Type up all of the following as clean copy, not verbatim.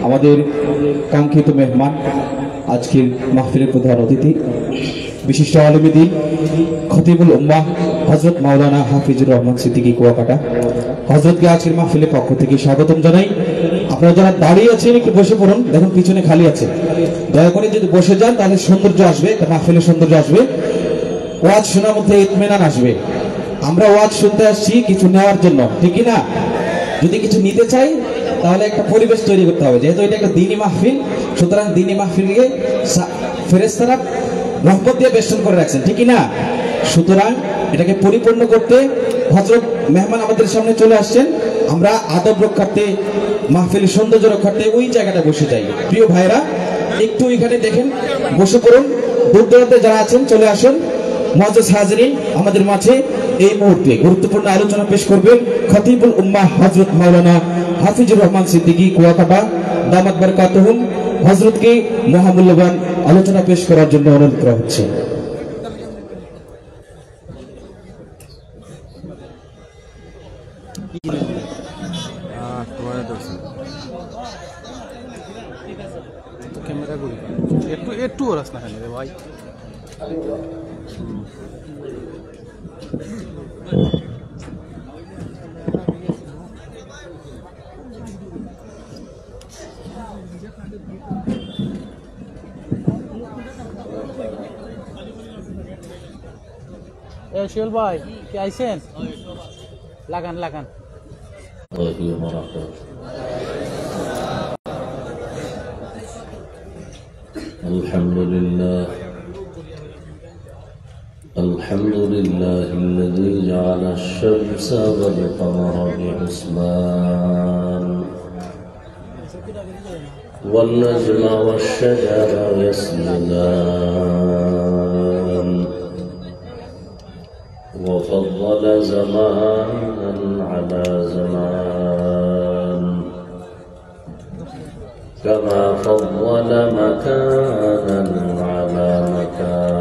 আমাদের কাঙ্ক্ষিত মেহমান আজকের মাহফিলের প্রধান অতিথি বিশিষ্ট আলেম দ্বীন খতিবুল উম্মাহ হযরত মাওলানা হাফিজুর রহমান সিদ্দিকী কুয়াকাটা হযরতকে আজকের মাহফিলের পক্ষ থেকে স্বাগতম জানাই। আপনারা যারা দাঁড়িয়ে আছেন একটু বসে পড়ুন, দেখুন পিছনে খালি আছে, দয়া করে যদি বসে যান তাহলে সৌন্দর্য আসবে, মাহফিলের সৌন্দর্য আসবে, ওয়াজ শোনার মধ্যে ইতমিনান আসবে। আমরা ওয়াজ শুনতে আসছি কিছু নেওয়ার জন্য, ঠিক না? যদি কিছু নিতে চাই তাহলে একটা পরিবেশ তৈরি করতে হবে, যেহেতু এটা একটা দ্বীনি মাহফিল, সুতরাং দ্বীনি মাহফিলকে ফেরেশতারা রহমত দিয়ে বেষ্টন করে রাখছেন, ঠিক না? সুতরাং এটাকে পরিপূর্ণ করতে হযরত মেহমান আমাদের সামনে চলে আসছেন। আমরা আদব রক্ষার্থে, মাহফিলের সৌন্দর্য রক্ষার্থে ওই জায়গাটা বসে যাই। প্রিয় ভাইরা একটু এখানে দেখেন, বসে পড়ুন, দূর দূরান্তে যারা আছেন চলে আসুন। মুআজ্জাজ হাজিরিন, আমাদের মাঝে এই মুহূর্তে গুরুত্বপূর্ণ আলোচনা পেশ করবেন খতিবুল উম্মাহ হযরত মাওলানা হাফিজুর রহমান সিদ্দিকী কুয়াকাটা দামাত বারাকাতুহুম। হযরতকে মহামূল্যবান আলোচনা পেশ করার জন্য অনুরোধ করা হচ্ছে। একটু ওরাস না রে ভাই। শিওল ভাই কি আইছেন? লাগান লাগান। الحمد لله الذي جعل الشمس والقمر بحسبان والنجم والشجر يسجدان وفضل زمانا على زمان كما فضل مكانا على مكان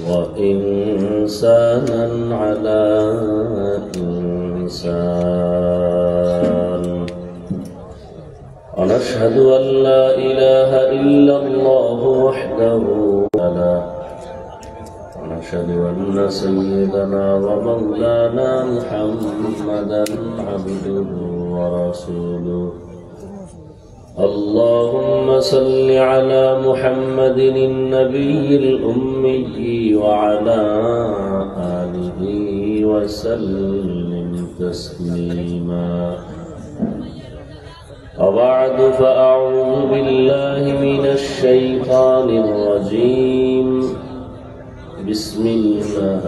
وإنسانا على إنسان ونشهد أن لا إله إلا الله وحده لا ونشهد أن سيدنا ومولانا محمدا عبده ورسوله اللهم صل على محمد النبي الأمي وعلى آله وسلم تسليما وبعد فأعوذ بالله من الشيطان الرجيم بسم الله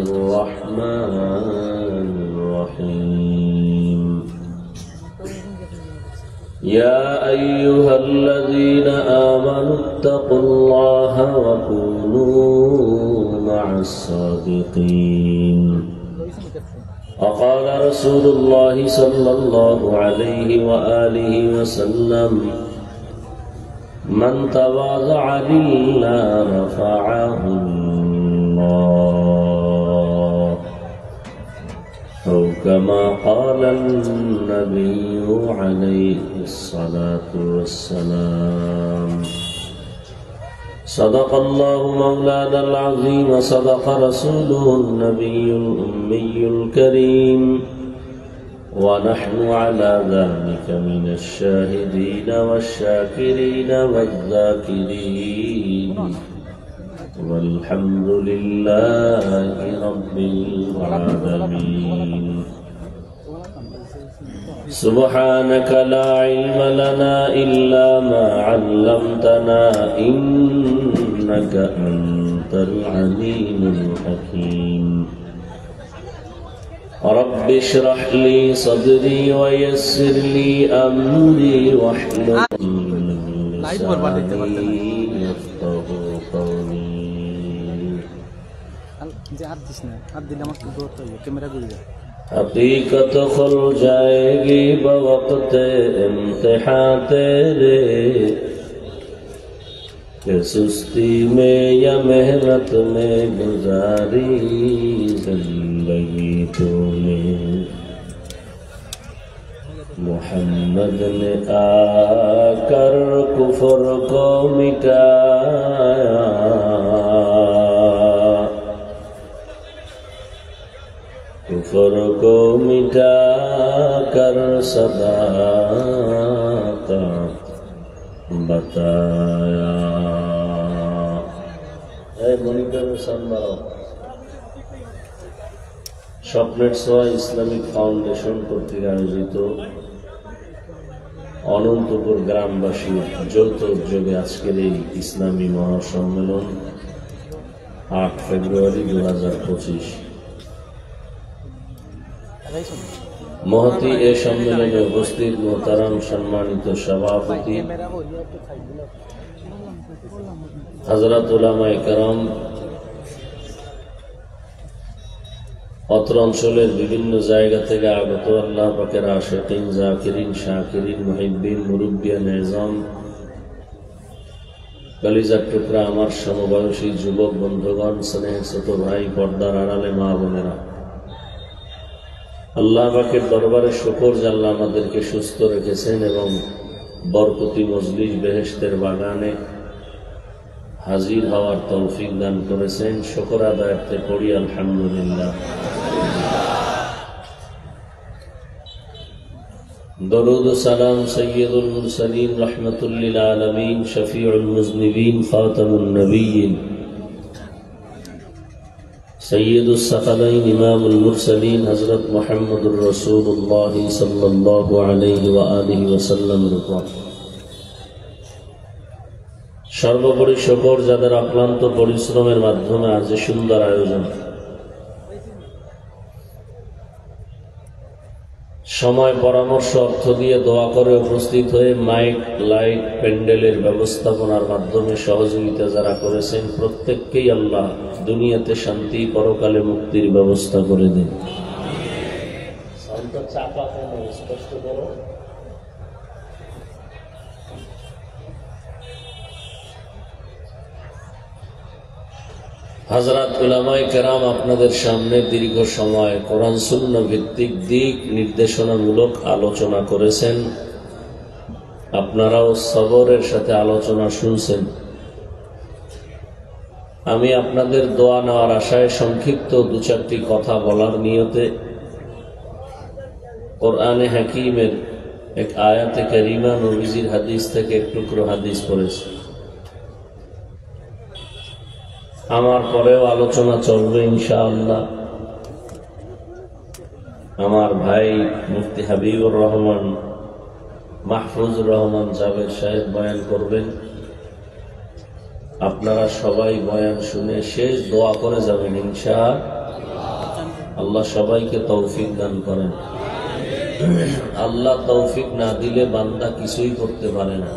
الرحمن الرحيم يا أيها الذين آمنوا اتقوا الله وكونوا مع الصادقين وقال رسول الله صلى الله عليه وآله وسلم من تواضع لله رفعه الله أو كما قال النبي عليه الصلاة والسلام صدق الله مولانا العظيم وصدق رسوله النبي الأمي الكريم ونحن على ذلك من الشاهدين والشاكرين والذاكرين والحمد لله رب العالمين سبحانك لا علم لنا إلا ما علمتنا إنك أنت العليم الحكيم رب اشرح لي صدري ويسر لي أمري واحلل لساني يفقهوا قولي حقیقت کھل جائے گی بوقت امتحان تیرے کہ سستی میں یا محنت میں گزاری زندگی تو نے मोहम्मद ने आकर कुफर को मिटाया, कुफर को मिटा कर सदाकत बताया। मनिटर सम्मान স্বপ্নের ছোঁয়া ইসলামিক ফাউন্ডেশন কর্তৃক আয়োজিত অনন্তপুর গ্রামবাসীর যৌথ উদ্যোগে আজকের এই ইসলামী মহাসম্মেলন 8 ফেব্রুয়ারি 2025। মহতি এ সম্মেলনে উপস্থিত মোহতারাম সম্মানিত সভাপতি হযরত উলামায়ে কেরাম, অত্র অঞ্চলের বিভিন্ন জায়গা থেকে আগত আল্লাহ পাকের আশিকিন, জাকিরিন, শাকিরিন, মুহিব্বিন, মুরব্বিয়ান নিজাম, কলিজার টুকরা আমার সমবয়সী যুবক বন্ধুগণ, স্নেহের ছোট ভাই, পর্দার আড়ালে মা বোনেরা, আল্লাহ পাকের দরবারে শুকর যে আল্লাহ আমাদেরকে সুস্থ রেখেছেন এবং বরকতি মজলিস বেহেশতের বাগানে হাজির হওয়ার তৌফিক দান করেছেন। শুকর আদায়ার্থে পড়ি আলহামদুলিল্লাহ। দরুদ ও সালাম সৈয়দুল মুরসালিন রাহমাতুল লিল আলামিন শফিউল মুজনিবিন খাতামুন নবিয়্যিন সৈয়দুস সাকালাইন ইমামুল মুরসালিন হযরত মুহাম্মদুর রাসূলুল্লাহ সাল্লাল্লাহু আলাইহি ওয়া আলিহি ওয়াসাল্লামের উপর সর্বোপরি শুকর যাদের অক্লান্ত পরিশ্রমের মাধ্যমে আজ সুন্দর আয়োজন, সময়, পরামর্শ, অর্থ দিয়ে দোয়া করে উপস্থিত হয়ে মাইক, লাইট, প্যান্ডেলের ব্যবস্থাপনার মাধ্যমে সহযোগিতা যারা করেছেন, প্রত্যেককেই আল্লাহ দুনিয়াতে শান্তি, পরকালে মুক্তির ব্যবস্থা করে দিন। স্পষ্ট করো। হযরত উলামায়ে কেরাম আপনাদের সামনে দীর্ঘ সময় কোরআন সুন্নাহ ভিত্তিক দিক নির্দেশনামূলক আলোচনা করেছেন। আপনারাও সবরের সাথে আলোচনা শুনছেন। আমি আপনাদের দোয়া নেওয়ার আশায় সংক্ষিপ্ত 2-4টি কথা বলার নিয়তে কোরআনে হাকিমের এক আয়াতে কারিমা, নবীজির হাদিস থেকে এক টুকরো হাদিস পড়েছি। আমার পরেও আলোচনা চলবে ইনশাআল্লাহ। আমার ভাই মুফতি হাবিবুর রহমান, মাহফুজুর রহমান জাবের সাহেব বয়ান করবেন। আপনারা সবাই বয়ান শুনে শেষ দোয়া করে যাবেন ইনশাআল্লাহ। আল্লাহ সবাইকে তৌফিক দান করেন। আল্লাহ তৌফিক না দিলে বান্দা কিছুই করতে পারে না।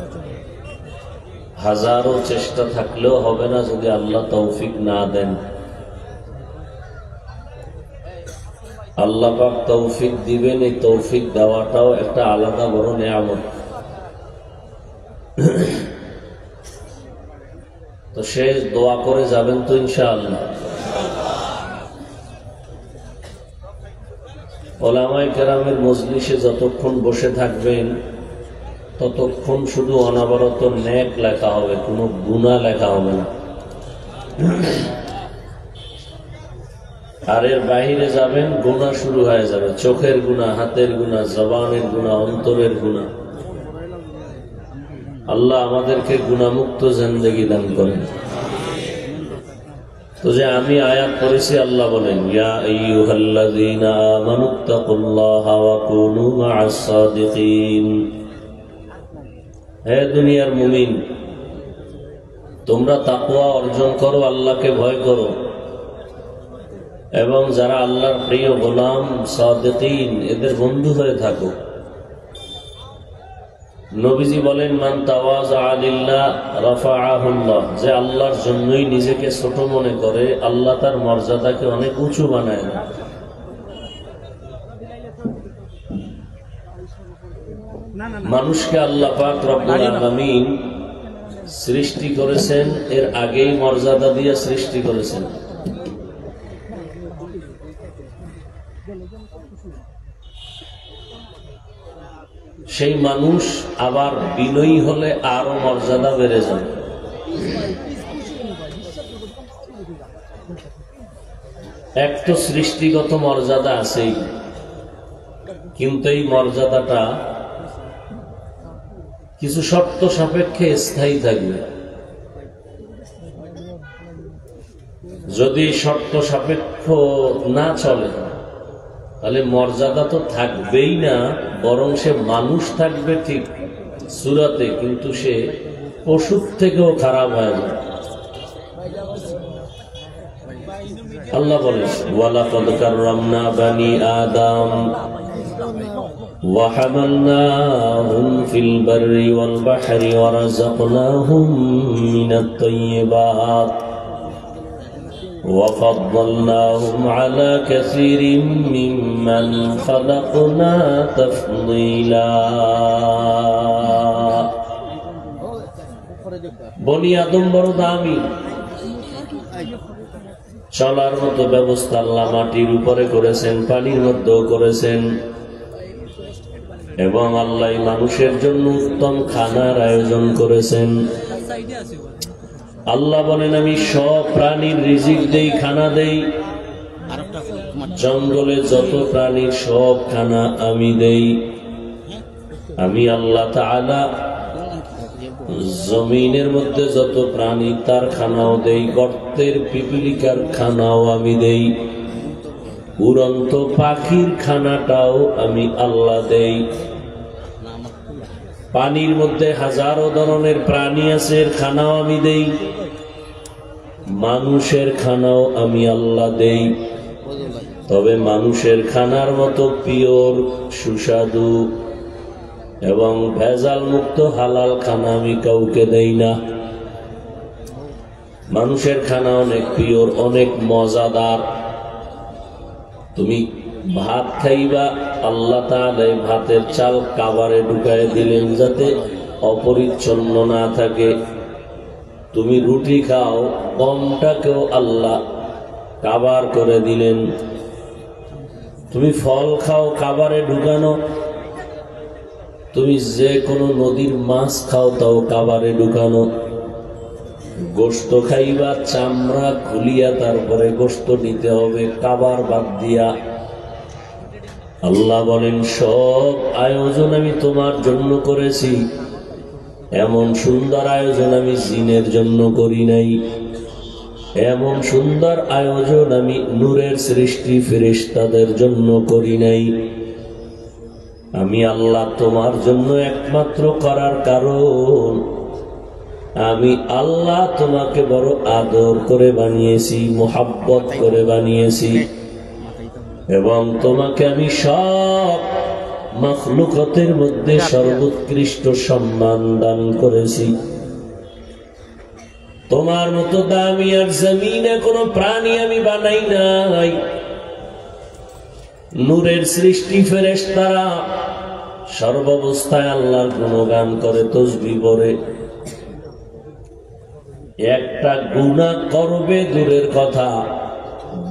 হাজারো চেষ্টা থাকলেও হবে না যদি আল্লাহ তৌফিক না দেন। আল্লাহ পাক তৌফিক দিবেন, এই তৌফিক দেওয়াটাও একটা আলাদা বড় নিয়ামত। তো শেষ দোয়া করে যাবেন তো ইনশাআল্লাহ। উলামায়ে কেরামের মজলিসে যতক্ষণ বসে থাকবেন ততক্ষণ শুধু অনবরত নেক লেখা হবে, কোনো গুনাহ লেখা হবে না। আর এর বাহিরে যাবেন, গুনাহ শুরু হয়ে যাবে। চোখের গুনাহ, হাতের গুনাহ, জবানের গুনাহ, অন্তরের গুনাহ। আল্লাহ আমাদেরকে গুনাহমুক্ত জিন্দেগি দান করেন। তো যে আমি আয়াত পড়েছি, আল্লাহ বলেন ইয়া আইয়ুহাল্লাযীনা আমানুত্তাকুল্লাহা ওয়া কুনু মা'আস সাদিকিন। হে দুনিয়ার মুমিন, তোমরা তাকওয়া অর্জন করো, আল্লাহকে ভয় করো, এবং যারা আল্লাহর প্রিয় গোলাম সাদিকিন এদের বন্ধু হয়ে থাকো। নবীজি বলেন মান তাওয়াযা লিল্লাহ রাফাআহুল্লাহ, যে আল্লাহর জন্যই নিজেকে ছোট মনে করে আল্লাহ তার মর্যাদাকে অনেক উঁচু বানায় না। মানুষকে আল্লাহ পাক রব্বুল আলামিন সৃষ্টি করেছেন, এর আগেই মর্যাদা দিয়ে সৃষ্টি করেছেন। সেই মানুষ আবার বিনয়ী হলে আরো মর্যাদা বেড়ে যাবে। এক তো সৃষ্টিগত মর্যাদা আছেই, কিন্তু এই মর্যাদাটা কিছু শর্ত সাপেক্ষে স্থায়ী থাকবে। যদি শর্ত সাপেক্ষ না চলে তাহলে মর্যাদা তো থাকবেই না, বরং সে মানুষ থাকবে ঠিক সুরাতে, কিন্তু সে পশুর থেকেও খারাপ হয়ে যাবে। আল্লাহ বলেন, ওয়ালাকাদ কাররামনা বানি আদম ওয়া হামালনাহুম ফিল বাররি ওয়াল বাহরি ওয়া রাযাকনাহুম মিনাত তাইয়্যিবাত ওয়া ফাদ্দালনাহুম আলা কাসীরিন মিম্মান খালাকনা তাফদীলা। বনি আদম বড় দামি, চলার মতো ব্যবস্থা আল্লাহ মাটির উপরে করেছেন, পানির মধ্যেও করেছেন, এবং আল্লাহ মানুষের জন্য উত্তম খানার আয়োজন করেছেন। আল্লাহ বলেন, আমি সব প্রাণীর রিজিক দেই, খানা দেই। জঙ্গলে যত প্রাণীর সব খানা আমি দেই। আমি আল্লাহ তাআলা জমিনের মধ্যে যত প্রাণী তার খানাও দেই, গর্তের পিপিলিকার খানাও আমি দেই, উড়ন্ত পাখির খানাটাও আমি আল্লাহ দেই। পানির মধ্যে হাজারো ধরনের প্রাণী আছে, এর খানাও আমি দেই। মানুষের খানাও আমি আল্লাহ দেই, তবে মানুষের খানার মতো পিওর, সুস্বাদু এবং ভেজাল মুক্ত হালাল খানা আমি কাউকে দেই না। মানুষের খানা অনেক পিওর, অনেক মজাদার। তুমি ভাত খাইবা, আল্লাহ তাআলা ভাতের চাল কাবারে ঢুকায় দিলেন যাতে অপরিচ্ছন্ন না থাকে। তুমি রুটি খাও, গমটাকেও আল্লাহ কাবার করে দিলেন। তুমি ফল খাও, কাবারে ঢুকানো। তুমি যে কোনো নদীর মাছ খাও, তাও কাবারে ঢুকানো। গোশত খাইবা, চামড়া খুলিয়া তারপরে গোশত নিতে হবে, কাবার বাদ দিয়া। আল্লাহ বলেন, সব আয়োজন আমি তোমার জন্য করেছি। এমন সুন্দর আয়োজন আমি জিনের জন্য করি নাই। এমন সুন্দর আয়োজন আমি নূরের সৃষ্টি ফেরেশতাদের জন্য করি নাই। আমি আল্লাহ তোমার জন্য একমাত্র করার কারণ, আমি আল্লাহ তোমাকে বড় আদর করে বানিয়েছি, মোহাব্বত করে বানিয়েছি, এবং তোমাকে আমি সব মাখলুকাতের মধ্যে সর্বোৎকৃষ্ট সম্মান দান করেছি। তোমার মতো দামি আর জমিনে কোনো প্রাণী আমি বানাই নাই। নূরের সৃষ্টি ফেরেশতারা সর্বাবস্থায় আল্লাহর গুণগান করে, তাসবিহ পড়ে। একটা গুনাহ করবে দূরের কথা,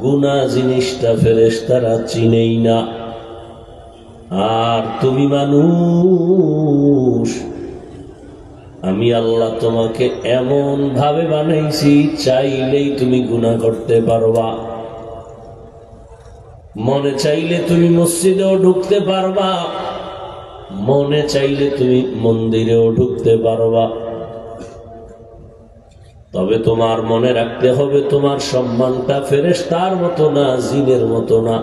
গুনাহ জিনিসটা ফেরেশতারা চিনেই না। আর তুমি মানুষ, আমি আল্লাহ তোমাকে এমন ভাবে বানাইছি, চাইলেই তুমি গুনাহ করতে পারবা। মনে চাইলে তুমি মসজিদেও ঢুকতে পারবা, মনে চাইলে তুমি মন্দিরেও ঢুকতে পারবা। তবে তোমার মনে রাখতে হবে, তোমার সম্মানটা ফেরেশতার মতো না, জিনের মতো না।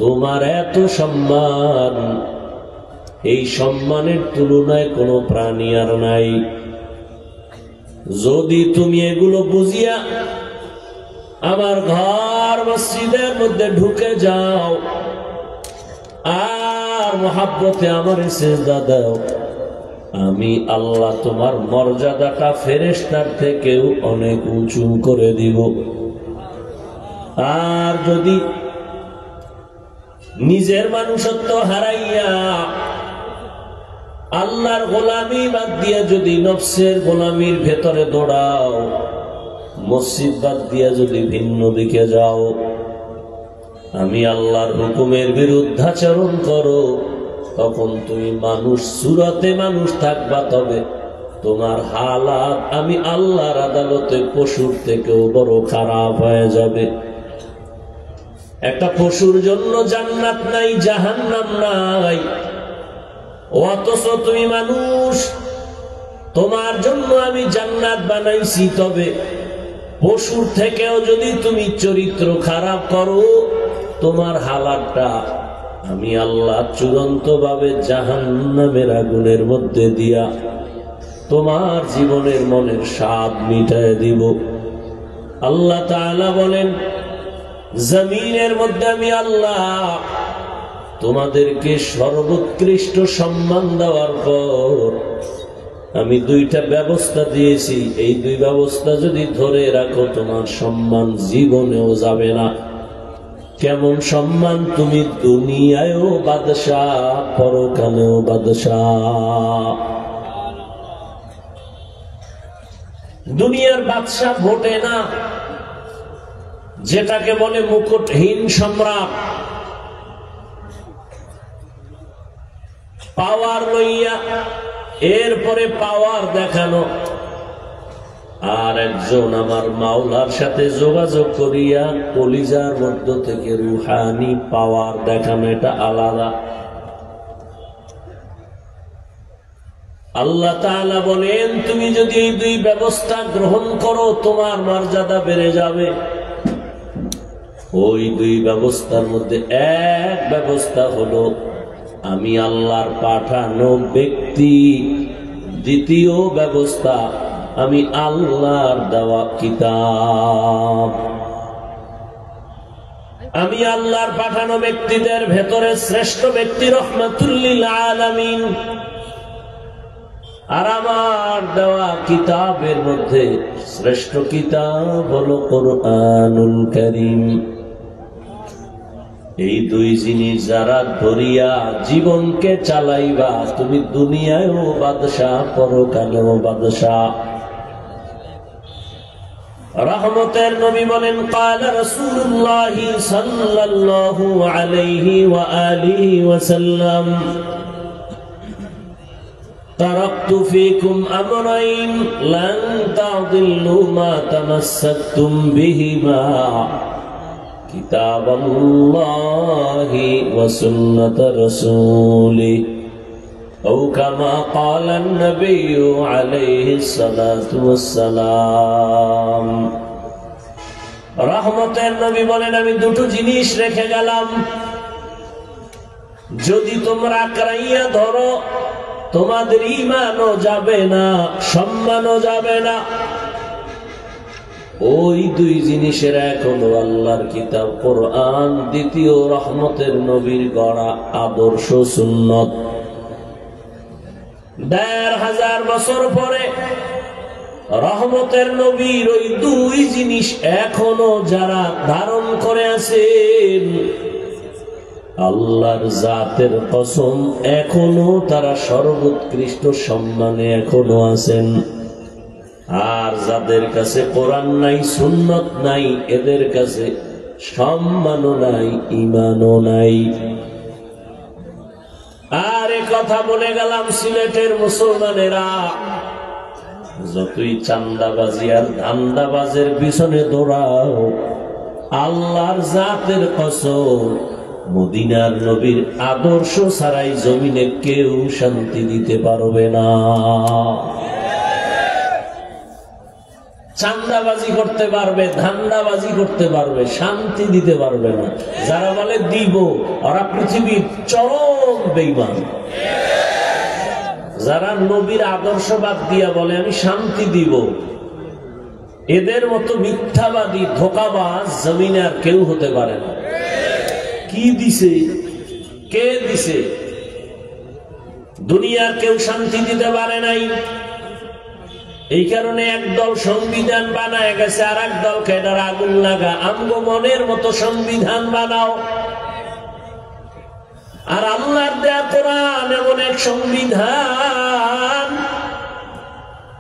তোমার এত সম্মান, এই সম্মানের তুলনায় কোনো প্রাণী আর নাই। যদি তুমি এগুলো বুঝিয়া আমার ঘর মসজিদের মধ্যে ঢুকে যাও আর মহাব্বতে আমার সেজদা দাও, আমি আল্লাহ তোমার মর্যাদাটা ফেরেশতার থেকেও অনেক উঁচু করে দিব। আর যদি নিজের মানুষত্ব হারাইয়া আল্লাহর গোলামি বাদ দিয়া যদি নফসের গোলামির ভেতরে দৌড়াও, মসজিদ বাদ দিয়া যদি ভিন্ন দিকে যাও, আমি আল্লাহর হুকুমের বিরুদ্ধাচরণ করো, তখন তুমি মানুষ সুরতে মানুষ থাকবা, তবে তোমার হালাত আমি আল্লাহর আদালতে পশুর থেকেও বড় খারাপ হয়ে যাবে। একটা পশুর জন্য জান্নাত নাই, জাহান্নাম নাই, অথচ তুমি মানুষ, তোমার জন্য আমি জান্নাত বানাইছি। তবে পশুর থেকেও যদি তুমি চরিত্র খারাপ করো, তোমার হালাতটা আমি আল্লাহ চূড়ান্ত ভাবে জাহান্নামের আগুনের মধ্যে দিয়া তোমার জীবনের মনের স্বাদ মিটায় দিব। আল্লাহ তাআলা বলেন, জমিনের মধ্যে আমি আল্লাহ তোমাদেরকে সর্বোৎকৃষ্ট সম্মান দেওয়ার পর আমি দুইটা ব্যবস্থা দিয়েছি। এই দুই ব্যবস্থা যদি ধরে রাখো, তোমার সম্মান জীবনেও যাবে না। কেমন সম্মান? তুমি দুনিয়ায়ও বাদশাহ, পরকালেও বাদশাহ। দুনিয়ার বাদশাহ ভোটে না, যেটাকে বলে মুকুটহীন সম্রাট, পাওয়ার লইয়া এরপরে পাওয়ার দেখানো। আর একজন আমার মাওলার সাথে যোগাযোগ করিয়া কলিজার মধ্য থেকে রুহানি পাওয়ার দেখানো, এটা আলাদা। আল্লাহ তাআলা বলেন, তুমি যদি এই দুই ব্যবস্থা গ্রহণ করো, তোমার মর্যাদা বেড়ে যাবে। ওই দুই ব্যবস্থার মধ্যে এক ব্যবস্থা হলো আমি আল্লাহর পাঠানো ব্যক্তি, দ্বিতীয় ব্যবস্থা আমি আল্লাহর দেওয়া কিতাব। আমি আল্লাহর পাঠানো ব্যক্তিদের ভেতরে শ্রেষ্ঠ ব্যক্তি রহমাতুল লিল আলামিন, আর আমার দেওয়া কিতাবের মধ্যে শ্রেষ্ঠ কিতাব হলো কোরআনুল কারীম। এই দুই জিনিস যারা ধরিয়া জীবনকে চালাইবা, তুমি দুনিয়ায়ও বাদশাহ, পরকালেও বাদশাহ। রহমতের নবী বলেন, قال رسول الله صلى الله عليه وآله وسلم تركت فيكم أمرين لن تضلوا ما تمسكتم بهما كتاب الله وسنة رسوله أو كما قال النبي عليه الصلاة والسلام। রহমতের নবী বলেন, আমি দুটো জিনিস রেখে গেলাম, যদি তোমরা আঁকড়াইয়া ধরো, তোমাদের ঈমানও যাবে না, সম্মানও যাবে না। ওই দুই জিনিসের এক হলো আল্লাহর কিতাব কোরআন, দ্বিতীয় রহমতের নবীর গড়া আদর্শ সুন্নত। ১৫০০ বছর পরে রহমতের নবীর ওই দুই জিনিস এখনো যারা ধারণ করে আছেন, আল্লাহর জাতের কসম, এখনো তারা সর্বোৎকৃষ্ট সম্মানে এখনো আছেন। আর যাদের কাছে কোরআন নাই, সুন্নত নাই, এদের কাছে সম্মানও নাই, ঈমানও নাই। আর এ কথা বলে গেলাম, সিলেটের মুসলমানেরা যতই চান্দাবাজি আর ধান্দাবাজের পিছনে দৌড়াও, আল্লাহর জাতের কসম, মদিনার নবীর আদর্শ ছাড়াই জমিনে কেউ শান্তি দিতে পারবে না। চান্দাবাজি করতে পারবে, ধান্দাবাজি করতে পারবে, শান্তি দিতে পারবে না। যারা বলে দিব, ওরা পৃথিবীর চরম বেঈমান। যারা নবীর আদর্শবাদ দিয়া বলে আমি শান্তি দিব, এদের মতো মিথ্যাবাদী, ধোঁকাবাজ জমিনে আর কেউ হতে পারে না। কি দিছে? কে দিছে? দুনিয়ার কেউ শান্তি দিতে পারে নাই। এই কারণে একদল সংবিধান বানায় গেছে, আর এক দলকে এটার আগুন লাগা, আমগো মনের মতো সংবিধান বানাও। আর আল্লাহর দেয়া কোরআন এমন এক সংবিধান,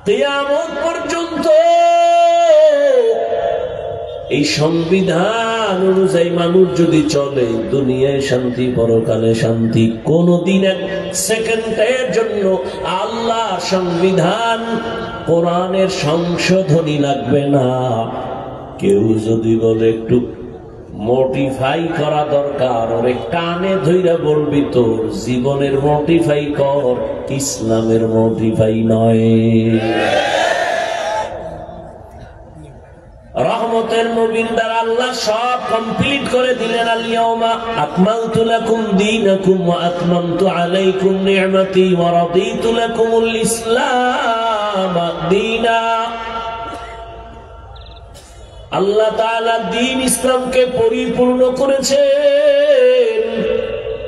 কিয়ামত পর্যন্ত এই সংবিধান অনুযায়ী মানুষ যদি চলে, দুনিয়ায় শান্তি, পরকালে শান্তি। কোনদিন এক সেকেন্ডের জন্য আল্লাহর সংবিধান, কোরআনের সংশোধনী লাগবে না। কেউ যদি বলে একটু মডিফাই করা দরকার, ওরে কানে ধইরা বলবি তোর জীবনের মডিফাই কর, ইসলামের মডিফাই নয়। রহমতের নবীর দ্বারা আল্লাহ সব কমপ্লিট করে দিলেন। আল-ইয়াওমা আকমালতু লাকুম দীনাকুম ওয়া আতমামতু আলাইকুম নি'মাতি ওয়া রাদিতু লাকুমুল ইসলাম দীনা। আল্লাহ তাআলা দ্বীন ইসলামকে পরিপূর্ণ করেছেন।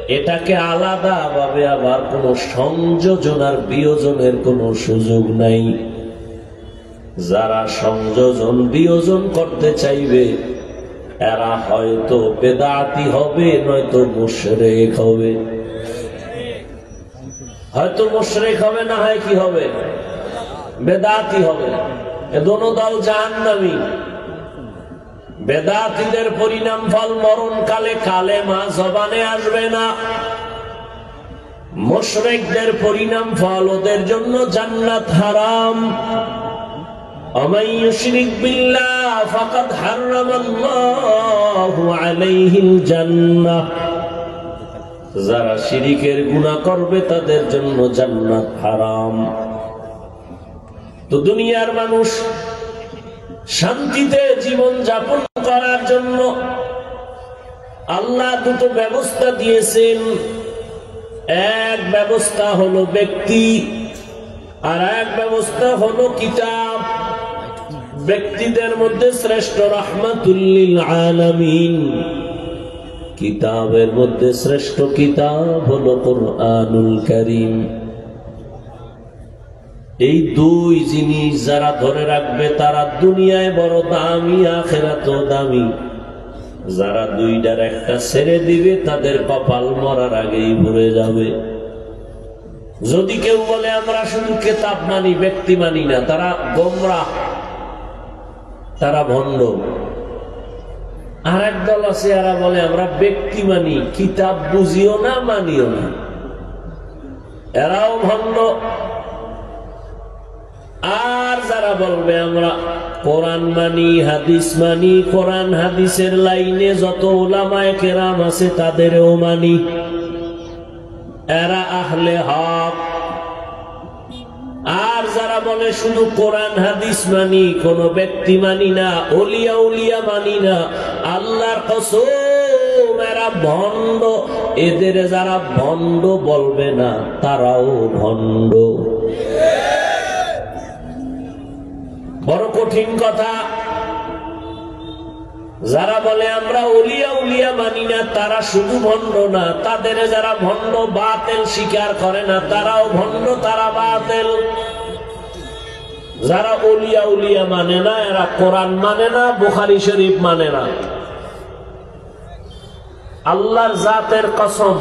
এটাকে আলাদা ভাবে আবার কোন সংযোজন আর বিয়োজনের কোন সুযোগ নাই। যারা সংযোজন বিয়োজন করতে চাইবে এরা হয়তো বেদাতি হবে, নয়তো মুশরিক হবে। হয়তো মুশরিক হবে, না হয় কি হবে? বেদাতি হবে। এ দোনো দল জাহান্নামী। বেদাতীদের পরিণাম ফল মরণকালে কালেমা জবানে আসবে না। মুশরিকদের পরিণাম ফল ওদের জন্য জান্নাত হারাম। ومن يشرك بالله فقد حرم الله عليه الجنة। যারা শিরকের গুনাহ করবে তাদের জন্য জান্নাত হারাম। তো দুনিয়ার মানুষ শান্তিতে জীবন যাপন করার জন্য আল্লাহ দুটো ব্যবস্থা দিয়েছেন। এক ব্যবস্থা হলো ব্যক্তি, আর এক ব্যবস্থা হলো কিতাব। ব্যক্তিদের মধ্যে শ্রেষ্ঠ রাহমাতুল লিল আলামিন, কিতাবের মধ্যে শ্রেষ্ঠ কিতাব হলো কুরআনুল কারীম। এই দুই জিনিস যারা ধরে রাখবে তারা দুনিয়ায় বড় দামি, আখিরাতেও দামি। যারা দুইটার একটা ছেড়ে দিবে তাদের কপাল মরার আগেই ভরে যাবে। যদি কেউ বলে আমরা শুধু কিতাব মানি, ব্যক্তি মানি না, তারা গোমরাহ, তারা ভণ্ড। আর এক দল আছে এরা বলে আমরা ব্যক্তি মানি, কিতাব বুঝিও না, মানিও না, এরাও ভণ্ড। আর যারা বলবে আমরা কোরআন মানি, হাদিস মানি, কোরআন হাদিসের লাইনে যত উলামায়ে কেরাম আছে তাদেরও মানি, এরা আহলে হক। আর যারা বলে শুধু কোরআন হাদিস মানি, কোন ব্যক্তি মানি না, ওলিয়া উলিয়া মানি না, আল্লাহর কসম এরা ভণ্ড। এদের যারা ভণ্ড বলবে না তারাও ভণ্ড। বড় কঠিন কথা। যারা বলে আমরা ওলিয়া উলিয়া মানি না তারা শুধু ভণ্ড না, তাদের যারা ভণ্ড বাতিল স্বীকার করে না তারাও ভণ্ড, তারা বাতিল। যারা ওলিয়া উলিয়া মানে না এরা কোরআন মানে না, বুখারী শরীফ মানে না। আল্লাহর জাতের কসম,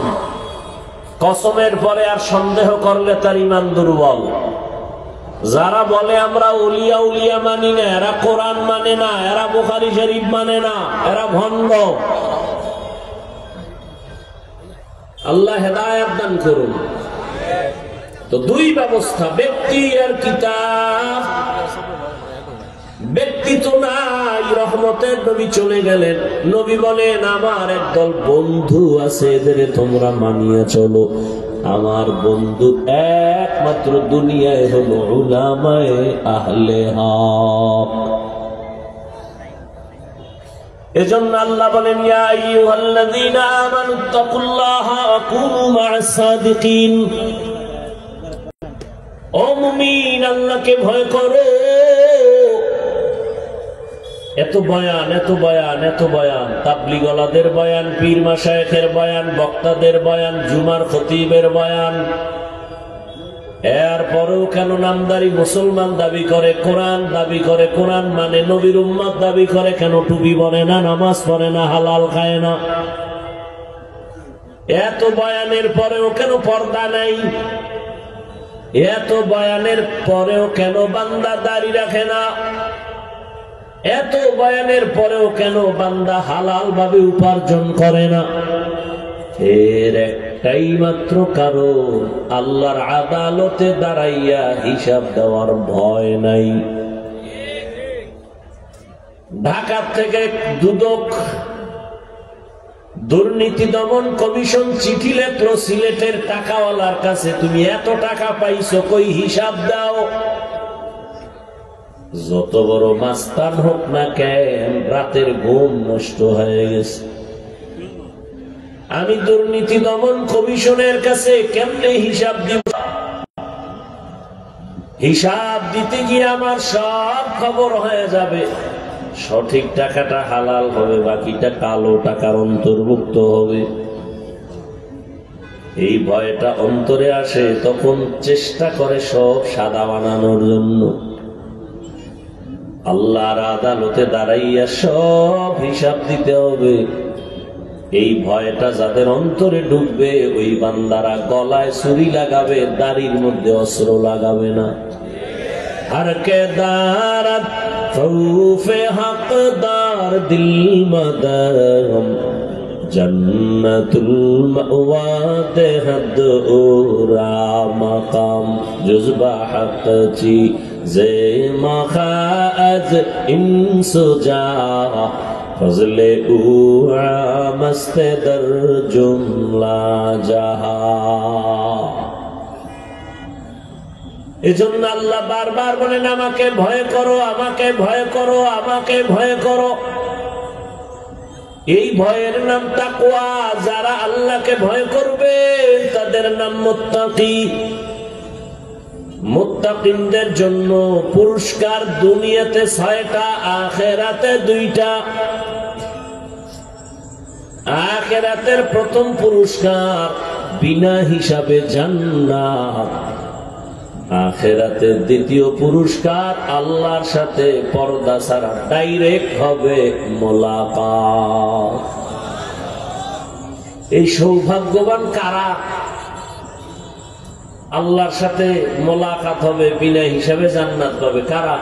কসমের পরে আর সন্দেহ করলে তার ঈমান দুর্বল। যারা বলে আমরা ওলিয়া উলিয়া মানি না এরা কোরআন মানে না, এরা বুখারী শরীফ মানে না, এরা ভণ্ড। আল্লাহ হেদায়েত দান করুন। তো দুই ব্যবস্থা, ব্যক্তি আর কিতাব। ব্যক্তি তো নাই, রহমতের নবী চলে গেলেন। নবী বলেন আমার একদল বন্ধু আছে, এদের তোমরা মানিয়ে চলো। আমার বন্ধু একমাত্র দুনিয়ায় হলো উলামায়ে আহলে হক। এজন্য আল্লাহ বলেন ইয়া আইয়ুহাল্লাযীনা আমানুত্তাকুল্লাহা ওয়া কুনু মা'আস সাদিকিন। ও মুমিন, আল্লাহকে ভয় করো। এত বয়ান, এত বয়ান, এত বয়ান, তাবলীগওয়ালাদের বয়ান, পীর মাশায়েখের বয়ান, বক্তাদের বয়ান, জুমার খতিবের বয়ান। এরপরেও কেন নামদারি মুসলমান দাবি করে, কোরআন দাবি করে, কোরআন মানে নবীর উম্মত দাবি করে, কেন টুপি পরে না, নামাজ পড়ে না, হালাল খায় না? এত বয়ানের পরেও কেন পর্দা নাই? এত বয়ানের পরেও কেন বান্দা দাড়ি রাখে না? এত বয়ানের পরেও কেন বান্দা হালাল ভাবে উপার্জন করে না? এর একটাই মাত্র কারণ, আল্লাহর আদালতে দাঁড়াইয়া হিসাব দেওয়ার ভয় নাই। ঢাকা থেকে দুদক দুর্নীতি দমন কমিশন চিঠি লেখলো সিলেটের টাকাওয়ালার কাছে, তুমি এত টাকা পাইছো, কই হিসাব দাও। যত বড় মাস্তান হোক না কেন, রাতের ঘুম নষ্ট হয়ে গেছে। আমি দুর্নীতি দমন কমিশনের কাছে কেমনে হিসাব দিব? হিসাব দিতে গিয়ে আমার সব খবর হয়ে যাবে। সঠিক টাকাটা হালাল হবে, বাকিটা কালো টাকার অন্তর্ভুক্ত হবে। এই ভয়টা অন্তরে আসে, তখন চেষ্টা করে সব সাদা বানানোর জন্য। আল্লাহর আদালতে দাঁড়াইয়া সব হিসাব দিতে হবে। এই ভয়টা যাদের অন্তরে ঢুকবে, ওই বান্দারা গলায় ছুরি লাগাবে, দাড়ির মধ্যে অস্ত্র লাগাবে না। हर के दारत खौफे हकदार दिल मदम जन्नतुल मअवा देहद उरा मकाम जुज़बा हक ची जे मखाज इंसुजा फजले उआ मस्ते दर जुमला जहा। এজন্য আল্লাহ বারবার বলেন, আমাকে ভয় করো, আমাকে ভয় করো, আমাকে ভয় করো। এই ভয়ের নাম তাকওয়া। যারা আল্লাহকে ভয় করবে তাদের নাম মুত্তাকি। মুত্তাকিনদের জন্য পুরস্কার দুনিয়াতে 6টা, আখিরাতে 2টা। আখিরাতের প্রথম পুরস্কার বিনা হিসাবে জান্নাত। আখিরাতের দ্বিতীয় পুরস্কার আল্লাহর সাথে পর্দা ছাড়া ডাইরেক্ট হবে মোলাকাত। এই সৌভাগ্যবান কারা? আল্লাহর সাথে মোলাকাত হবে, বিনা হিসাবে জান্নাত পাবে। কারা?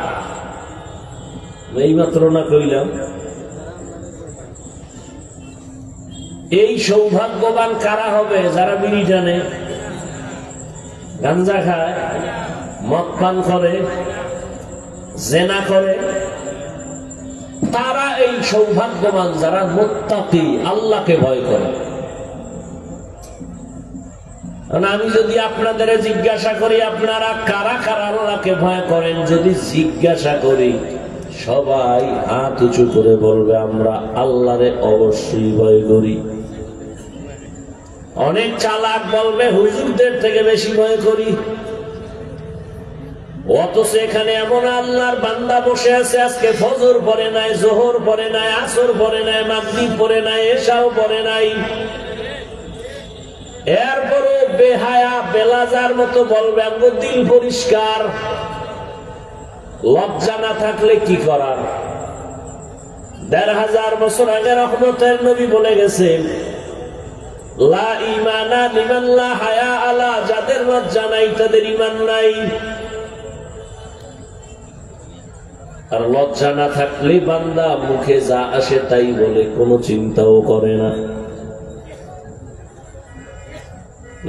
এইমাত্র না কইলাম। এই সৌভাগ্যবান কারা হবে? যারা বিড়ি টানে, গাঞ্জা খায়, মদ পান করে, জেনা করে, তারা এই সৌভাগ্যবান যারা মুত্তাকি, আল্লাহকে ভয় করে। আমি যদি আপনাদের জিজ্ঞাসা করি আপনারা কারা কারা আল্লাহকে ভয় করেন, যদি জিজ্ঞাসা করি সবাই হাত উঁচু করে বলবে আমরা আল্লাহরে অবশ্যই ভয় করি। অনেক চালাক বলবে হুজুরদের থেকে বেশি ভয় করি। অথচ এখানে এমন আল্লাহর বান্দা বসে আছে, আজকে ফজর পড়ে নাই, জোহর পড়ে নাই, আসর পড়ে নাই, মাগরিব পড়ে নাই, এশাও পড়ে নাই, এরপরও বেহায়া বেলাজার মতো বলবে আমার দিল পরিষ্কার। লজ্জা না থাকলে কি করার? ১৫০০ বছর আগে রহমতের নবী বলে গেছেন, লা ঈমানা লিমান লা হায়া আলা, যাদের লজ্জা নাই তাদের ঈমান নাই। আর লজ্জা না থাকলে বান্দা মুখে যা আসে তাই বলে, কোনো চিন্তাও করে না।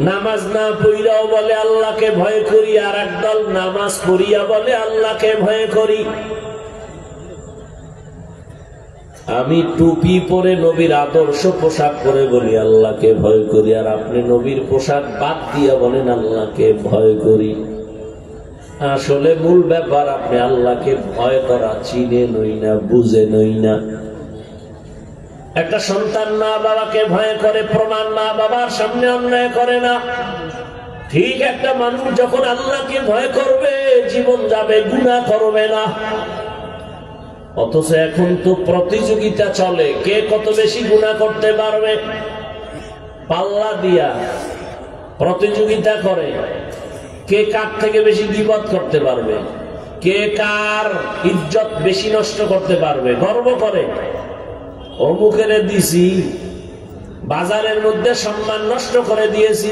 নামাজ না পড়িয়াও বলে আল্লাহকে ভয় করি, আর একদল নামাজ পড়িয়া বলে আল্লাহকে ভয় করি। আমি টুপি পরে নবীর আদর্শ পোশাক পরে বলি আল্লাহকে ভয় করি, আর আপনি নবীর পোশাক বাদ দিয়া বলেন আল্লাহকে ভয় করি। আসলে মূল ব্যাপার আপনি আল্লাহকে ভয় করা চিনে নই না, বুঝে নই না। একটা সন্তান মা বাবাকে ভয় করে, প্রমাণ মা বাবার সামনে অন্যায় করে না। ঠিক একটা মানুষ যখন আল্লাহকে ভয় করবে, জীবন যাবে, গুনাহ করবে না। অথচ এখন তো প্রতিযোগিতা চলে, কে কত বেশি গুনাহ করতে পারবে, পাল্লা দিয়া প্রতিযোগিতা করে। কে কার থেকে বেশি গীবত করতে পারবে, কে কার ইজ্জত বেশি নষ্ট করতে পারবে, গর্ব করে। অমুকের দিছি, বাজারের মধ্যে সম্মান নষ্ট করে দিয়েছি,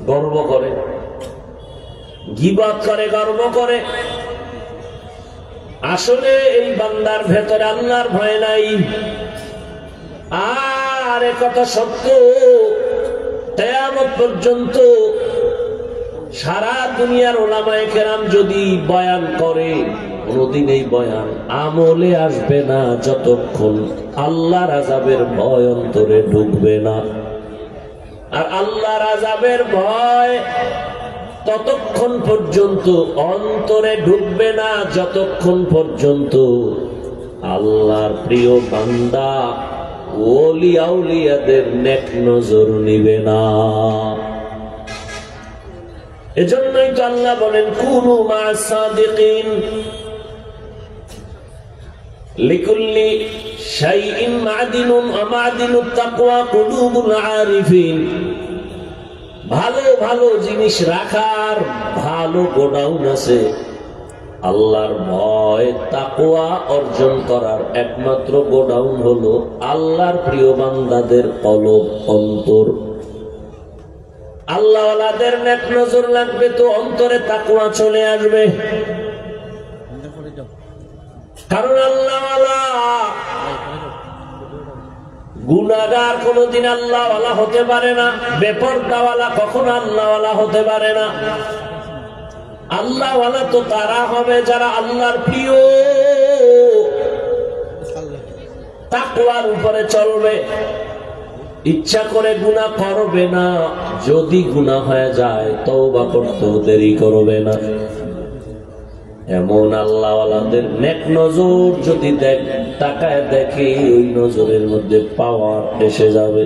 গর্ব করে। গীবত করে, গর্ব করে। আসলে এই বান্দার ভেতরে আল্লাহর ভয় নাই। আর একথা সত্য, কিয়ামত পর্যন্ত সারা দুনিয়ার উলামায়ে কেরাম যদি বয়ান করে, কোনদিন এই বয়ান আমলে আসবে না যতক্ষণ আল্লাহর আযাবের ভয় অন্তরে ঢুকবে না। আর আল্লাহর আযাবের ভয় ততক্ষণ পর্যন্ত অন্তরে ঢুকবে না যতক্ষণ পর্যন্ত আল্লাহর প্রিয় বান্দা ওলি আউলিয়াদের নেক নজর নিবে না। এজন্যই তো আল্লাহ বলেন কুনু মা'আস সাদিকিন, লিকুল্লি শাইইন মা'দিনুন ওয়া মা'দিনুত তাকওয়া কুলুবুল আরিফিন। ভালো ভালো জিনিস রাখার ভালো গোডাউন আছে। আল্লাহর ভয় তাকওয়া অর্জন করার একমাত্র গোডাউন হলো আল্লাহর প্রিয় বান্দাদের কলব, অন্তর। আল্লাহওয়ালাদের নেক নজর লাগবে তো অন্তরে তাকওয়া চলে আসবে। কারণ আল্লাহওয়ালা গুনাহগার কোনদিন আল্লাহওয়ালা হতে পারে না, বেপরদাওয়ালা কখনো আল্লাহওয়ালা হতে পারে না। আল্লাহওয়ালা তো তারা হবে যারা আল্লাহর প্রিয়, তাকওয়ার উপরে চলবে, ইচ্ছা করে গুনাহ করবে না। যদি গুনাহ হয়ে যায় তওবা করতেও দেরি করবে না। এমন আল্লাহওয়ালাদের নেক নজর যদি তাকায় দেখে, ওই নজরের মধ্যে পাওয়ার এসে যাবে।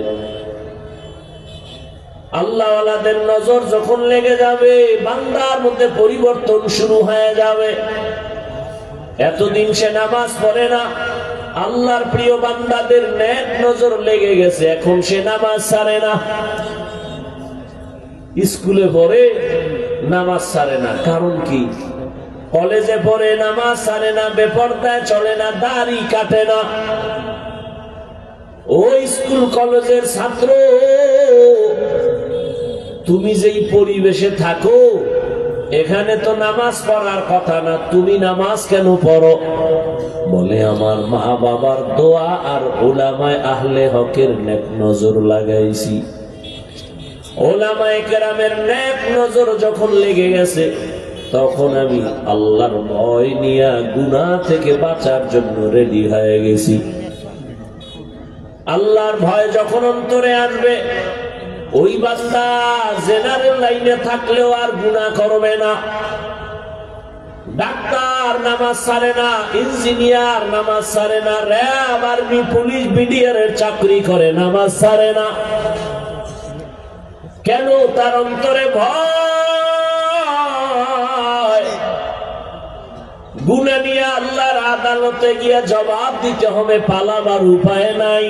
আল্লাহওয়ালাদের নজর যখন লেগে যাবে, বান্দার মধ্যে পরিবর্তন শুরু হয়ে যাবে। এতদিন সে নামাজ পড়ে না, আল্লাহর প্রিয় বান্দাদের নেক নজর লেগে গেছে, এখন সে নামাজ ছাড়ে না। স্কুলে পড়ে নামাজ ছাড়ে না, কারণ কি? কলেজে পড়ে নামাজ ছাড়ে না, বেপরদায় চলে না, দাড়ি কাটে না। ওই স্কুল কলেজের ছাত্র, তুমি যেই পরিবেশে থাকো এখানে তো নামাজ পড়ার কথা না, তুমি নামাজ কেন পড়ো? বলে আমার মা বাবার দোয়া আর উলামায়ে আহলে হকের নেক নজর লাগাইছি। উলামায়ে কেরামের নেক নজর যখন লেগে গেছে, তখন আমি আল্লাহর ভয় নিয়ে গুনাহ থেকে বাঁচার জন্য রেডি হয়ে গেছি। আল্লাহর ভয় যখন অন্তরে আসবে, ওই বান্দা জেনারেল লাইনে থাকলেও আর গুনাহ করবে না। ডাক্তার নামাজ ছাড়ে না, ইঞ্জিনিয়ার নামাজ ছাড়ে না, র্যাব, আর্মি, পুলিশ, বিডিআরের চাকরি করে, নামাজ ছাড়ে না। কেন? তার অন্তরে ভয়। গুনাহ নিয়ে আল্লাহর আদালতে গিয়ে জবাব দিতে হবে, পালাবার উপায় নাই।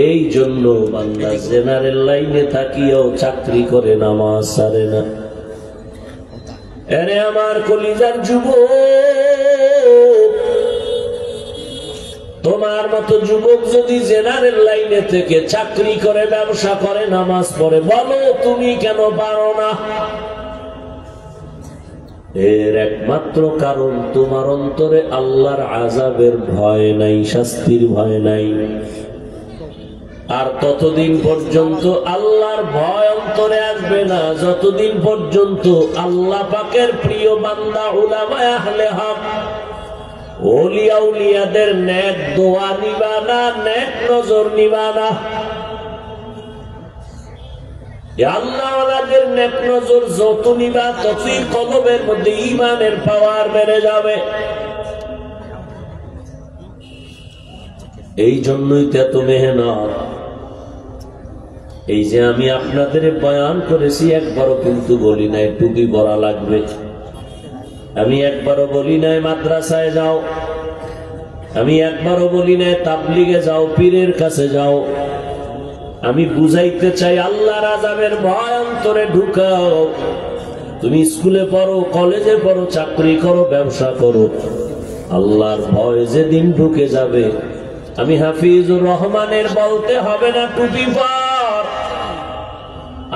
এই জন্য বান্দা জেনারেল লাইনে থাকিও চাকরি করে, নামাজ ছাড়ে না। এরে আমার কলিজার যুবক, তোমার মতো যুবক যদি জেনারেল লাইনে থেকে চাকরি করে, ব্যবসা করে, নামাজ পড়ে, বলো তুমি কেন পারো না? এর একমাত্র কারণ তোমার অন্তরে আল্লাহর আযাবের ভয় নাই, শাস্তির ভয় নাই। আর ততদিন পর্যন্ত আল্লাহর ভয় অন্তরে আসবে না যতদিন পর্যন্ত আল্লাহ পাকের প্রিয় বান্দা উলামায়ে আহলে হক, ওলিয়া উলিয়াদের নেক দোয়া নিবা না, নেক নজর নিবা না। আল্লাহওয়ালাদের নেক নজর যত নিবা, ততই কলবের মধ্যে ঈমানের পাওয়ার বেড়ে যাবে। এই জন্যই তো এত মেহনত। এই যে আমি আপনাদের বয়ান করেছি, একবারও কিন্তু বলি নাই টুপি পরা লাগবে। আমি একবারও বলি নাই মাদ্রাসায় যাও। আমি একবারও বলি নাই তাবলিগে যাও, পীরের কাছে যাও। আমি বুঝাইতে চাই আল্লাহর আযাবের ভয় অন্তরে ঢুকাও। তুমি স্কুলে পড়ো, কলেজে পড়ো, চাকরি করো, ব্যবসা করো, আল্লাহর ভয় যেদিন ঢুকে যাবে, আমি হাফিজুর রহমানের বলতে হবে না টুপি পর।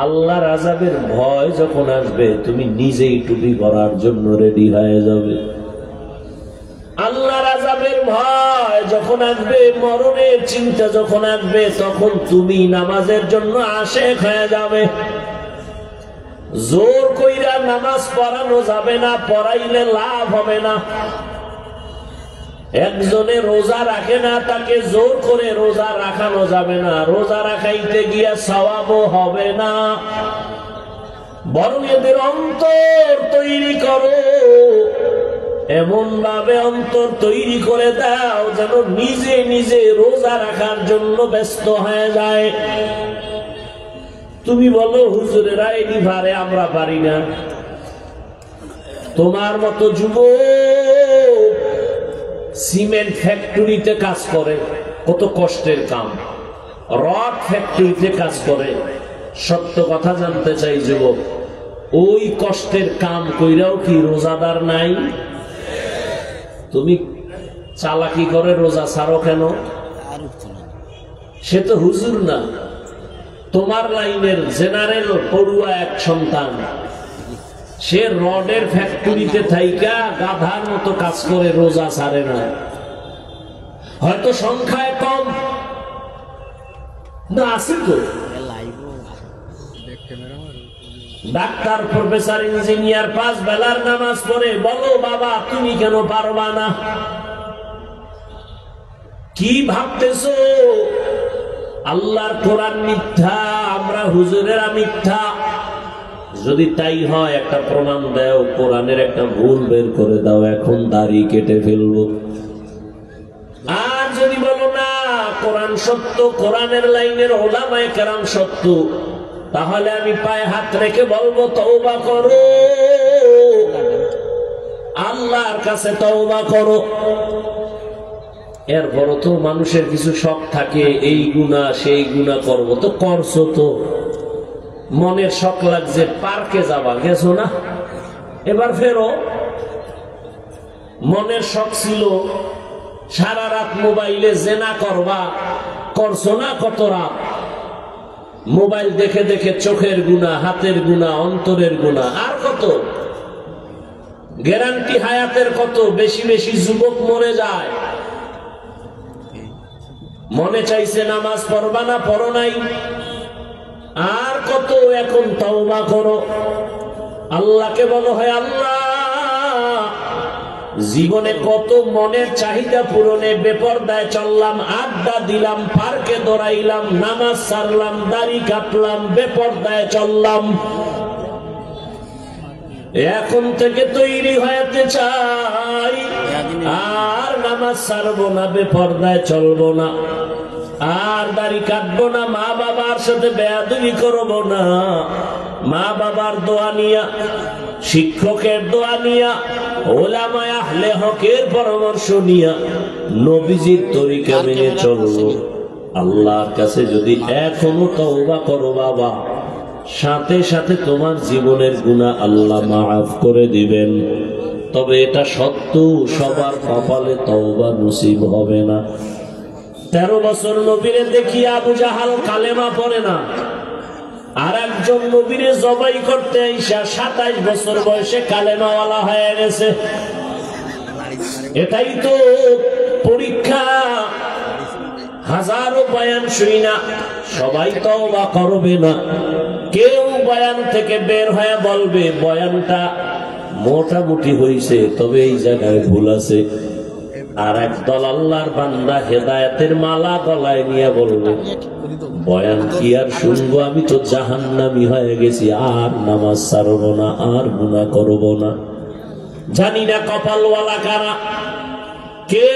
আল্লাহর আযাবের ভয় যখন আসবে, তুমি নিজেই টুপি পরার জন্য রেডি হয়ে যাবে। ভয় যখন আসবে, মরণের চিন্তা যখন আসবে, তখন তুমি নামাজের জন্য আশেক হয়ে যাবে। জোর কইরা নামাজ পড়ানো যাবে না, পড়াইলে লাভ হবে না। একজনে রোজা রাখে না, তাকে জোর করে রোজা রাখানো যাবে না, রোজা রাখাইতে গিয়া সওয়াবও হবে না। বরং এদের অন্তর তৈরি করো, এমন ভাবে অন্তর তৈরি করে দাও যেন নিজে নিজে রোজা রাখার জন্য ব্যস্ত হয়ে যায়। তুমি বলো হুজুরেরা এটি পারে, আমরা পারি না। তোমার মতো যুবক সিমেন্ট ফ্যাক্টরিতে কাজ করে, কত কষ্টের কাম, রড ফ্যাক্টরিতে কাজ করে। সত্য কথা জানতে চাই যুবক, ওই কষ্টের কাম কইরাও কি রোজাদার নাই? তুমি চালাকি করে রোজা ছাড়ো কেন? সে তো হুজুর না, তোমার লাইনের জেনারেল পড়ুয়া এক সন্তান। সে রডের ফ্যাক্টরিতে থাইকা গাধার মতো কাজ করে, রোজা ছাড়ে না। হয়তো সংখ্যায় কম না, আছে তো। ডাক্তার, প্রফেসর, ইঞ্জিনিয়ার 5 বেলার নামাজ পড়ে। বলো বাবা, তুমি কেন পারবা না? কি ভাবতেছো? আল্লাহর কোরআন মিথ্যা, আমরা হুজুরেরা মিথ্যা? যদি তাই হয় একটা প্রমাণ দাও, কোরআনের একটা ভুল বের করে দাও, এখন দাড়ি কেটে ফেলবো। আর যদি বলো না কোরআন সত্য, কোরআনের লাইনের ওলামায়ে কেরাম সত্য, তাহলে আমি পায়ে হাত রেখে বলবো তওবা করো, আল্লাহর কাছে তওবা করো। এরপরও তো মানুষের কিছু শখ থাকে, এই গুনাহ সেই গুনাহ করবো, তো করছো তো। মনের শখ লাগছে পার্কে যাবা, গেছো না? এবার ফেরো। মনের শখ ছিল সারা রাত মোবাইলে জেনা করবা, করছো না? কত রাত মোবাইল দেখে দেখে চোখের গুনাহ, হাতের গুনাহ, অন্তরের গুনাহ। আর কত? গ্যারান্টি হায়াতের কত? বেশি বেশি যুবক মরে যায়। মনে চাইছে নামাজ পড়বা না, পড়ো নাই। আর কত? এখন তওবা করো, আল্লাহকে বলো, হয় আল্লাহ, জীবনে কত মনের চাহিদা পূরণে বেপরদায় চললাম, আড্ডা দিলাম, পার্কে দৌড়াইলাম, নামাজ ছাড়লাম, দাড়ি কাটলাম, বেপরদায় চললাম। এখন থেকে তৈরি হতে চাই, আর নামাজ ছাড়বো না, বেপরদায় চলবো না, আর দাড়ি কাটবো না, মা বাবার সাথে বেয়াদবি করবো না, মা বাবার দোয়া নিয়া, শিক্ষকের দোয়া নিয়া, ওলামায়ে আহলে হকের পরামর্শ নিয়া নবীজির তরিকা মেনে চলবো। আল্লাহর কাছে যদি এখনো তওবা করো বাবা, সাথে সাথে তোমার জীবনের গুনাহ আল্লাহ মাফ করে দিবেন। তবে এটা সত্য, সবার কপালে তওবা নসিব হবে না। 13 বছর নবীরে দেখি আবু জাহাল কালেমা পড়ে না, আর একজন নবীরে জবাই করতে আইসা 27 বছর বয়সে কালেমাওয়ালা হয়ে গেছে। এটাই তো পরীক্ষা। হাজারো বয়ান শুই না, সবাই তওবা করবে না। কেউ বয়ান থেকে বের হয়ে বলবে বয়ানটা মোটামুটি হইছে, তবে এই জায়গায় ভুল আছে। আর একদল আল্লাহর বান্দা হেদায়েতের মালা গলায় নিয়ে বলবে বয়ান কি আর শুনবো, আমি তো জাহান্নামী হয়ে গেছি, আর নামাজ ছাড়বো না, আর গুনাহ করবো না। জানি না কপালওয়ালা কারা। কে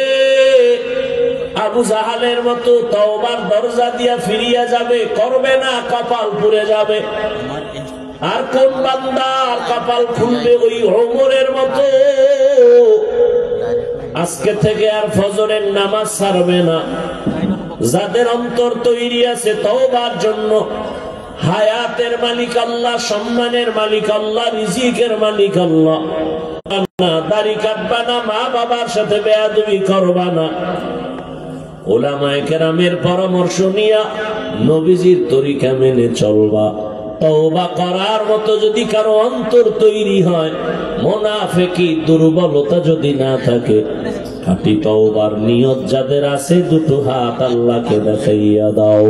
আবু জাহালের মতো তওবার দরজা দিয়া ফিরিয়া যাবে? করবে না, কপাল পুড়ে যাবে। আর কোন বান্দা কপাল খুলবে? ওই ওমরের মতো আজকে থেকে আর ফজরের নামাজ ছাড়বে না। যাদের অন্তর তৈরি আছে তওবার জন্য, হায়াতের মালিক আল্লাহ, সম্মানের মালিক আল্লাহ, রিজিকের মালিক আল্লাহ। দাড়ি কাটবা না, মা বাবার সাথে বেয়াদবি করবা না, উলামায়ে কেরামের পরামর্শ নিয়া নবীজির তরিকা মেনে চলবা। তওবা করার মতো যদি কারো অন্তর তৈরি হয়, মুনাফিকি দুর্বলতা যদি না থাকে, খাঁটি তওবার নিয়ত যাদের আছে দুটো হাত আল্লাহকে দেখাইয়া দাও।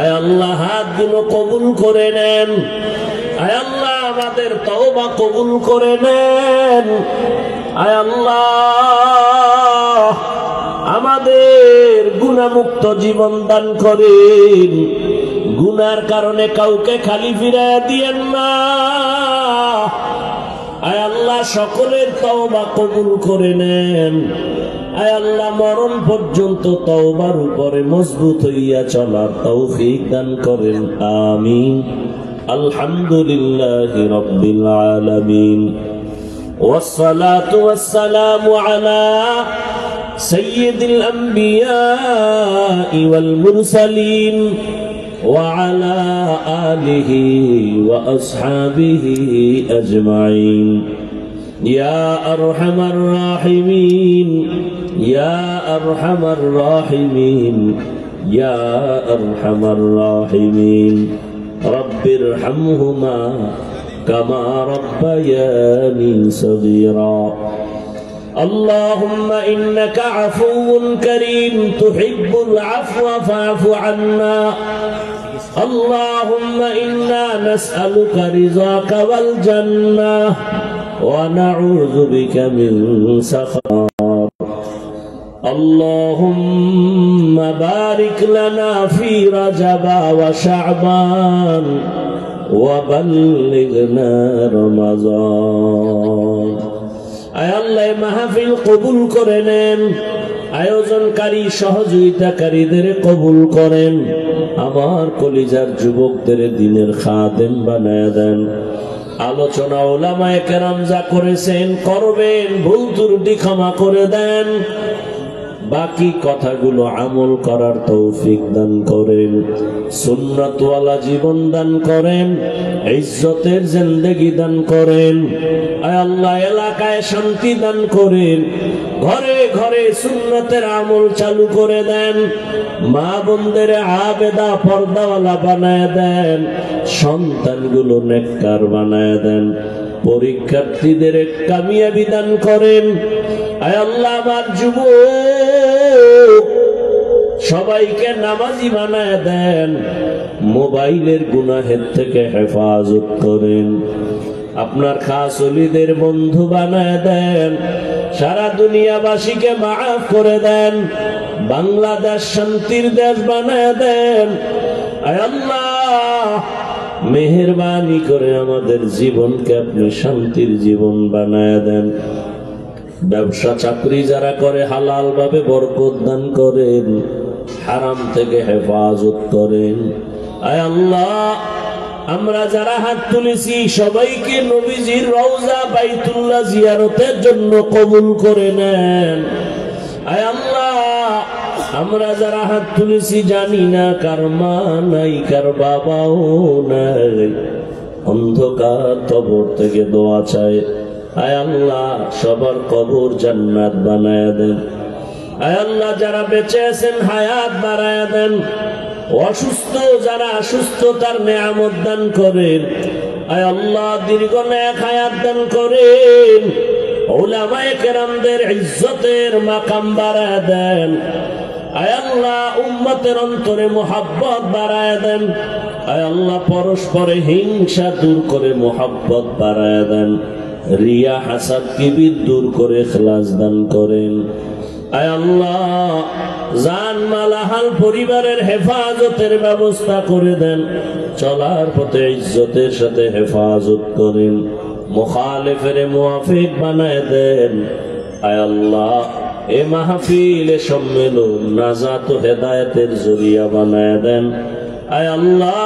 আয় আল্লাহ হাতগুলো কবুল করে নেন। আয় আল্লাহ আমাদের তওবা কবুল করে নেন। আয় আল্লাহ আমাদের গুনাহমুক্ত জীবন দান করেন। গুনার কারণে কাউকে খালি ফিরাইয়া দিয়েন না। আয় আল্লাহ সকলের তওবা কবুল করে নেন। আয় আল্লাহ মরণ পর্যন্ত তওবার উপরে মজবুত হইয়া চলার তৌফিক দান করেন। আমিন। আলহামদুলিল্লাহি রাব্বিল আলামিন। ওয়াসসালাতু ওয়াসসালামু আলা সাইয়্যিদিল আমবিয়াই ওয়াল মুরসালিন وعلى آله وأصحابه أجمعين يا أرحم الراحمين يا أرحم الراحمين يا أرحم الراحمين رب ارحمهما كما ربياني صغيرا اللهم إنك عفو كريم تحب العفو فاعف عنا اللهم إنا نسألك رضاك والجنة ونعوذ بك من سخطك اللهم بارك لنا في رجب وشعبان وبلغنا رمضان আয় আল্লাহ মাহফিল কবুল করে নেন। আয়োজনকারী সহযোগিতাকারীদের কবুল করেন। আমার কলিজার যুবকদের দ্বীনের খাদেম বানায় দেন। আলোচনা উলামায়ে কেরাম যা করেছেন করবেন, ভুল ত্রুটি ক্ষমা করে দেন। বাকি কথাগুলো আমল করার তৌফিক দান করেন। সুন্নাতওয়ালা জীবন দান করেন। ইজ্জতের জিন্দেগি দান করেন। আয় আল্লাহ এলাকায় শান্তি দান করেন। ঘরে ঘরে সুন্নতের আমল চালু করে দেন। মা বোনদের আবেদা পর্দাওয়ালা বানায় দেন। সন্তানগুলো নেককার বানায় দেন। পরীক্ষার্থীদের কামিয়াবি দান করেন। আয় আল্লাহ আমার যুবক সবাইকে নামাজি বানায় দেন। মোবাইলের গুনাহের থেকে হেফাজত করেন। আপনার খাস ওলিদের বন্ধু বানায় দেন। সারা দুনিয়াবাসীকে মাফ করে দেন। বাংলাদেশ শান্তির দেশ বানায় দেন। আয় আল্লাহ মেহেরবানি করে আমাদের জীবনকে আপনি শান্তির জীবন বানায় দেন। ব্যবসা চাকরি যারা করে হালাল ভাবে বরকত দান করেন। হারাম থেকে হেফাজত করেন। আয় আল্লাহ আমরা যারা হাত তুলেছি সবাইকে নবীজির রওজা বাইতুল্লাহ জিয়ারতের জন্য কবুল করে নেন। আয় আল্লাহ আমরা যারা হাত তুলেছি জানি না কার মা নাই, কার বাবাও নাই, অন্ধকার কবর থেকে দোয়া চাই। আয় আল্লাহ সবার কবর জান্নাত বানায় দেন। আয় আল্লাহ যারা বেঁচে আছেন হায়াত বাড়ায় দেন। অসুস্থ যারা সুস্থতার নেয়ামত দান করেন। আয় আল্লাহ দীর্ঘ নেক হায়াত দান করেন। উলামায়ে কেরামদের ইজ্জতের মাকাম বাড়ায় দেন। আয় আল্লাহ উম্মতের অন্তরে মুহাব্বত বাড়ায় দেন। আয় আল্লাহ পরস্পরে হিংসা দূর করে মুহাব্বত বাড়ায় দেন। রিয়া হাসাদ কিবির দূর করে ইখলাস দান করেন। আয় আল্লাহ জান মালাহাল পরিবারের হেফাজতের ব্যবস্থা করে দেন। চলার পথে ইজ্জতের সাথে হেফাজত করেন। মুখালিফের মুওয়াফিক বানায় দেন। আয় আল্লাহ এ মাহফিল এ সম্মেলন নাজাত ও হেদায়েতের জরিয়া বানায় দেন। আয় আল্লাহ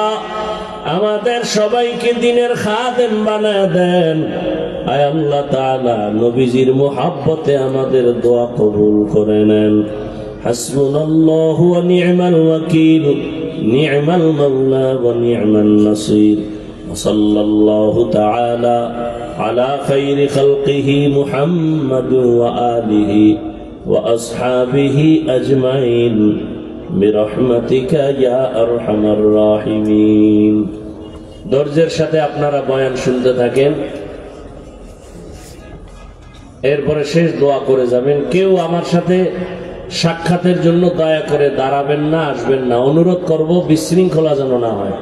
আমাদের সবাইকে দ্বীনের খাদেম বানায় দেন। আয় আল্লাহ তাআলা নবীজির মুহাব্বতে আমাদের দোয়া কবুল করে নেন। হাসবুনাল্লাহু ওয়া নি'মাল ওয়াকিল নি'মাল মাওলা ওয়া নি'মান নাসির। সাল্লাল্লাহু তাআলা আলা খায়রি খালকিহি মুহাম্মাদ ওয়া আলিহি ওয়া আসহাবিহি আজমাইন বিরহমাতিকা ইয়া আরহামার রাহিমিন। ধৈর্যের সাথে আপনারা বয়ান শুনতে থাকেন। এরপরে শেষ দোয়া করে যাবেন। কেউ আমার সাথে সাক্ষাতের জন্য দয়া করে দাঁড়াবেন না, আসবেন না। অনুরোধ করব বিশৃঙ্খলা যেন না হয়।